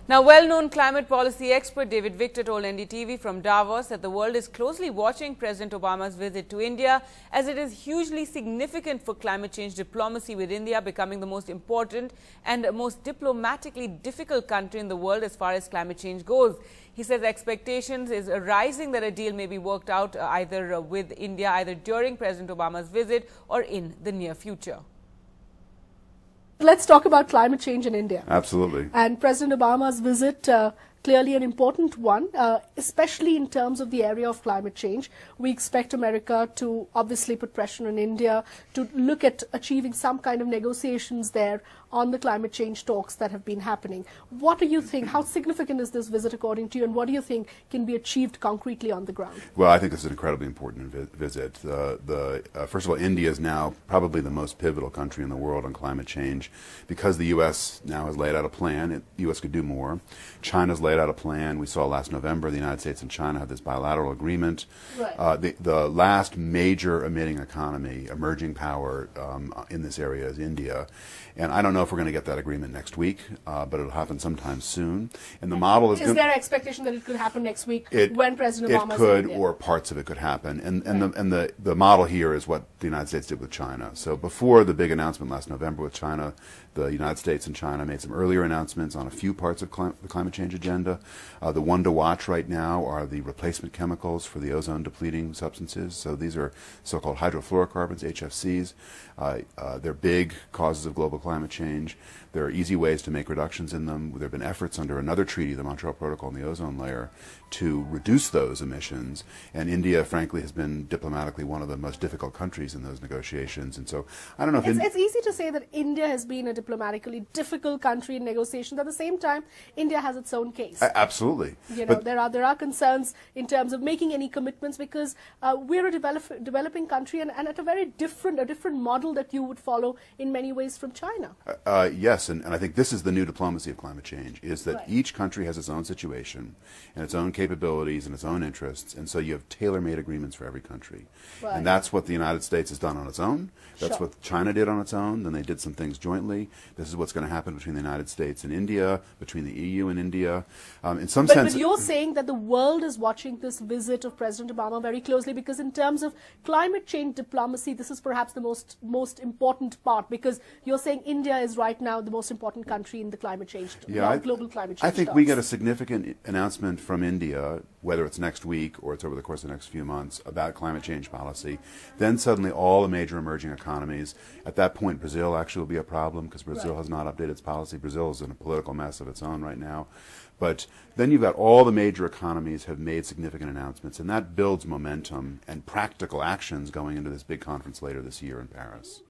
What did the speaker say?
Now, well-known climate policy expert David Victor told NDTV from Davos that the world is closely watching President Obama's visit to India, as it is hugely significant for climate change diplomacy, with India becoming the most important and most diplomatically difficult country in the world as far as climate change goes. He says expectations is rising that a deal may be worked out either with India, either during President Obama's visit or in the near future. Let's talk about climate change in India. Absolutely. And President Obama's visit, clearly an important one, especially in terms of the area of climate change. We expect America to obviously put pressure on India to look at achieving some kind of negotiations there on the climate change talks that have been happening. What do you think? How significant is this visit according to you, and what do you think can be achieved concretely on the ground? Well, I think this is an incredibly important visit. First of all, India is now probably the most pivotal country in the world on climate change because the U.S. now has laid out a plan. The U.S. could do more. China's laid out a plan. We saw last November the United States and China had this bilateral agreement. Right. The last major emitting economy, emerging power in this area is India. And I don't know if we're going to get that agreement next week, but it'll happen sometime soon. And the model is... Is there an expectation that it could happen next week when President Obama is in It could, India? or parts of it could happen. And the model here is what the United States did with China. So before the big announcement last November with China, the United States and China made some earlier announcements on a few parts of the climate change agenda. The one to watch right now are the replacement chemicals for the ozone-depleting substances. So these are so-called hydrofluorocarbons, HFCs. They're big causes of global climate change. There are easy ways to make reductions in them. There have been efforts under another treaty, the Montreal Protocol on the ozone layer, to reduce those emissions. And India, frankly, has been diplomatically one of the most difficult countries in those negotiations. And so I don't know if... It's easy to say that India has been a diplomatically difficult country in negotiations. At the same time, India has its own case. Absolutely. You know, there are concerns in terms of making any commitments because we're a developing country and at a very different model that you would follow in many ways from China. Yes, and I think this is the new diplomacy of climate change, is that Right. each country has its own situation and its own capabilities and its own interests, and so you have tailor-made agreements for every country. Right. And that's what the United States has done on its own. That's Sure. what China did on its own. Then they did some things jointly. This is what's going to happen between the United States and India, between the EU and India. In some sense... But you're saying that the world is watching this visit of President Obama very closely because in terms of climate change diplomacy, this is perhaps the most important part, because you're saying India is right now the most important country in the climate change, global climate change I think talks. we get a significant announcement from India, whether it's next week or it's over the course of the next few months, about climate change policy. Then suddenly all the major emerging economies, at that point Brazil actually will be a problem because Brazil Right. has not updated its policy. Brazil is in a political mess of its own right now. But then you've got all the major economies have made significant announcements, and that builds momentum and practical actions going into this big conference later this year in Paris.